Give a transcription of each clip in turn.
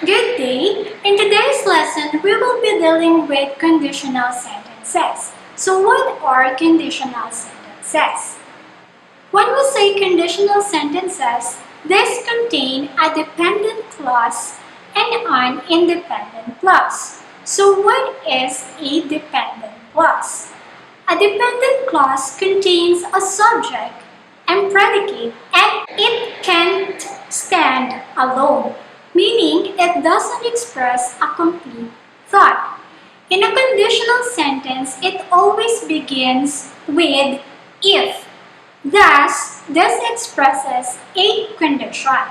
Good day! In today's lesson, we will be dealing with conditional sentences. So what are conditional sentences? When we say conditional sentences, these contain a dependent clause and an independent clause. So what is a dependent clause? A dependent clause contains a subject and predicate, and it can't stand alone, meaning it doesn't express a complete thought. In a conditional sentence, it always begins with if. Thus, this expresses a condition.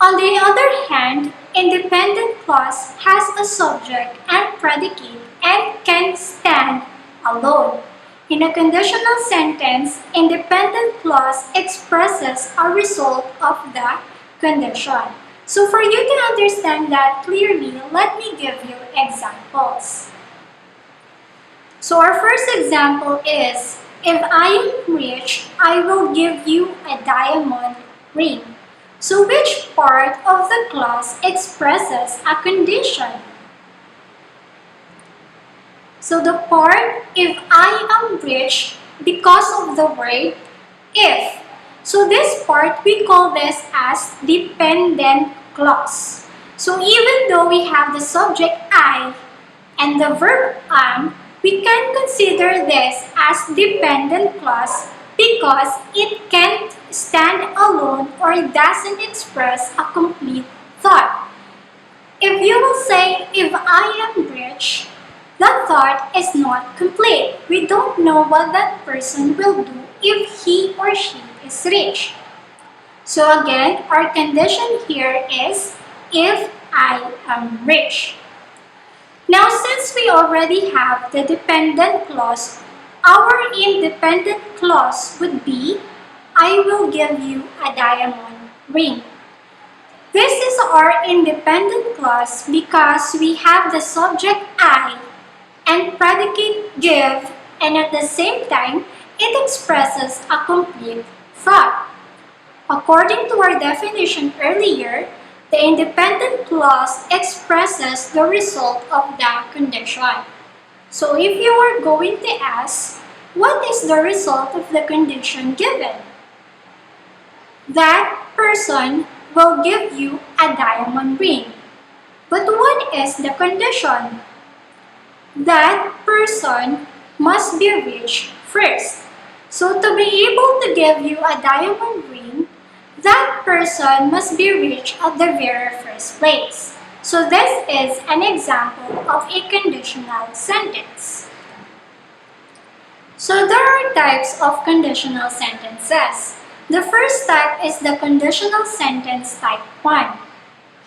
On the other hand, independent clause has a subject and predicate and can stand alone. In a conditional sentence, independent clause expresses a result of the condition. So for you to understand that clearly, let me give you examples. So our first example is, if I am rich, I will give you a diamond ring. So which part of the clause expresses a condition? So the part if I am rich because of the word if. So this part we call this as dependent clause. So even though we have the subject I and the verb am, we can consider this as dependent clause because it can't stand alone or doesn't express a complete thought. If you will say, if I am rich, the thought is not complete. We don't know what that person will do if he or she is rich. So again, our condition here is, if I am rich. Now, since we already have the dependent clause, our independent clause would be, I will give you a diamond ring. This is our independent clause because we have the subject I and predicate give, and at the same time, it expresses a complete thought. According to our definition earlier, the independent clause expresses the result of the condition. So if you are going to ask, what is the result of the condition given? That person will give you a diamond ring. But what is the condition? That person must be rich first. So to be able to give you a diamond ring, that person must be rich at the very first place. So this is an example of a conditional sentence. So there are types of conditional sentences. The first type is the conditional sentence type 1.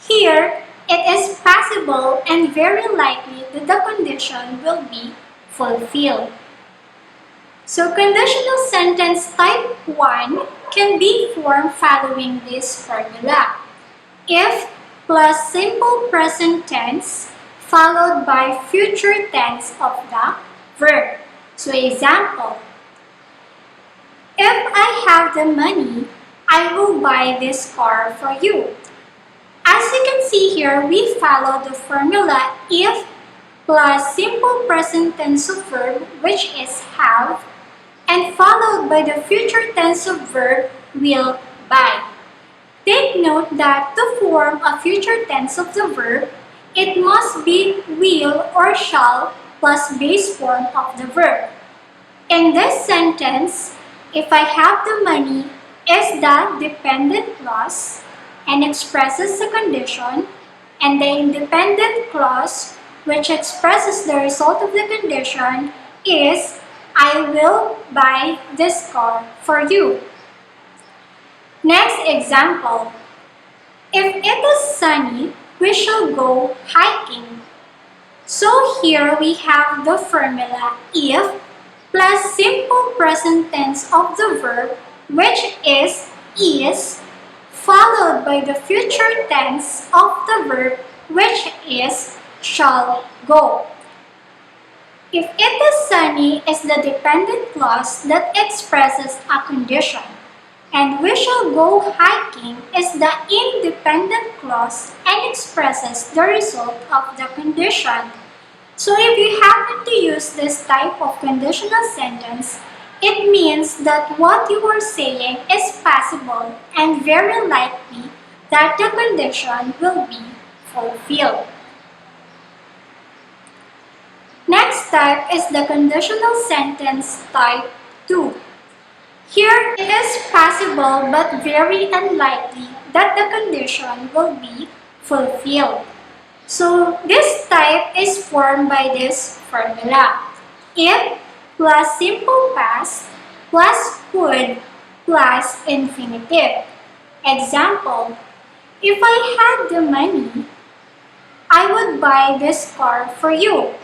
Here, it is possible and very likely that the condition will be fulfilled. So conditional sentence type 1 can be formed following this formula. If plus simple present tense followed by future tense of the verb. So example, if I have the money, I will buy this car for you. As you can see here, we follow the formula if plus simple present tense of verb, which is have, and followed by the future tense of verb, will buy. Take note that to form a future tense of the verb, it must be will or shall plus base form of the verb. In this sentence, if I have the money is the dependent clause and expresses the condition, and the independent clause, which expresses the result of the condition, is I will buy this car for you. Next example, if it is sunny, we shall go hiking. So here we have the formula if plus simple present tense of the verb, which is, followed by the future tense of the verb, which is, shall go. If it is sunny is the dependent clause that expresses a condition. And "we shall go hiking" is the independent clause and expresses the result of the condition. So if you happen to use this type of conditional sentence, it means that what you are saying is possible and very likely that the condition will be fulfilled. Next type is the conditional sentence type 2. Here it is possible but very unlikely that the condition will be fulfilled. So this type is formed by this formula. If plus simple past plus would plus infinitive. Example, if I had the money, I would buy this car for you.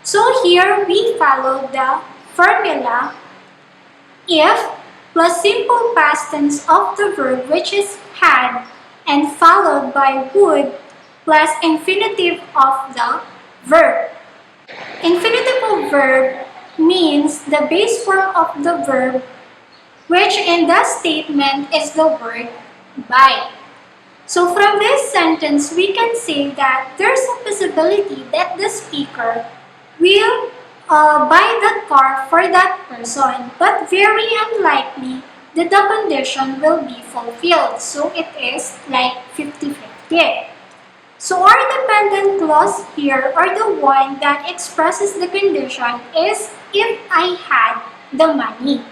So here we follow the formula if plus simple past tense of the verb which is had and followed by would plus infinitive of the verb. Infinitive of verb means the base form of the verb which in the statement is the word buy. So from this sentence we can say that there's a possibility that the speaker will buy that car for that person, but very unlikely that the condition will be fulfilled. So it is like 50-50. So our dependent clause here, or the one that expresses the condition, is if I had the money.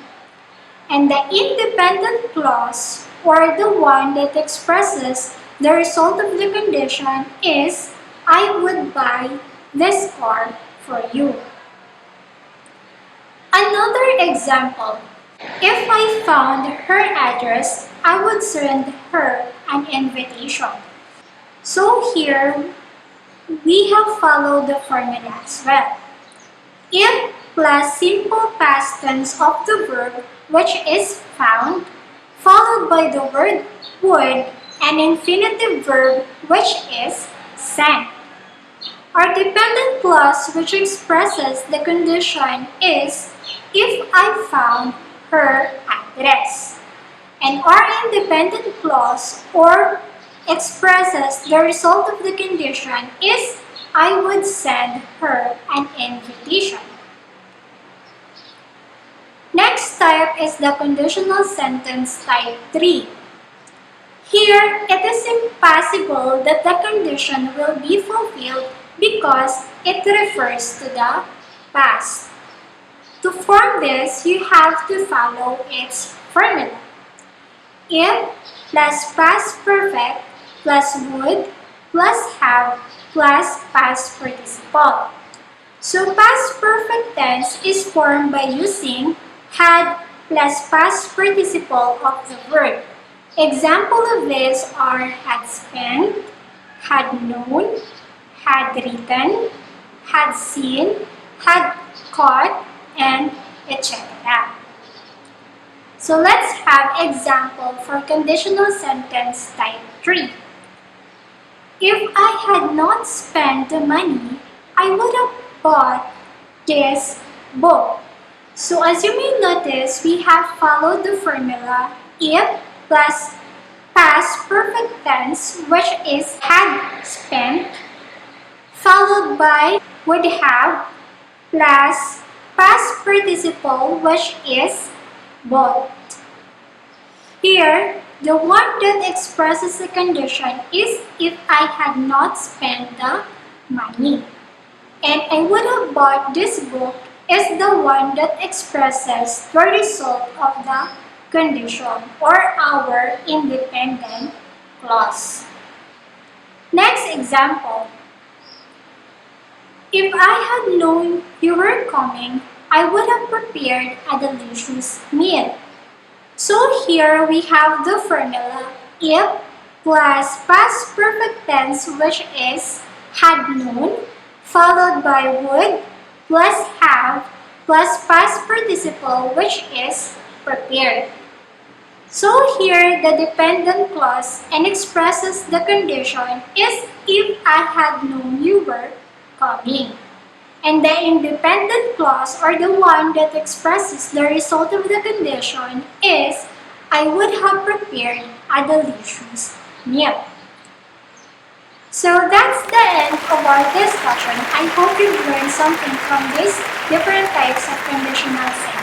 And the independent clause, or the one that expresses the result of the condition, is I would buy this car for you. Another example, if I found her address, I would send her an invitation. So here, we have followed the formula as well. If plus simple past tense of the verb which is found, followed by the word would and infinitive verb which is sent. Our dependent clause which expresses the condition is if I found her address. And our independent clause or expresses the result of the condition is I would send her an invitation. Next type is the conditional sentence type 3. Here, it is impossible that the condition will be fulfilled because it refers to the past. To form this, you have to follow its formula. If plus past perfect plus would plus have plus past participle. So past perfect tense is formed by using had plus past participle of the verb. Example of this are had spent, had known, had written, had seen, had caught, and etc. So let's have example for conditional sentence type 3. If I had not spent the money, I would have bought this book. So as you may notice, we have followed the formula if plus past perfect tense, which is had spent, followed by would have, plus past participle, which is bought. Here, the one that expresses the condition is if I had not spent the money. And I would have bought this book is the one that expresses the result of the condition or our independent clause. Next example. If I had known you were coming, I would have prepared a delicious meal. So here we have the formula if plus past perfect tense, which is had known, followed by would plus have plus past participle, which is prepared. So here the dependent clause and expresses the condition is if I had known you were coming. And the independent clause, or the one that expresses the result of the condition, is I would have prepared a delicious meal. So that's the end of our discussion. I hope you've learned something from these different types of conditional sentences.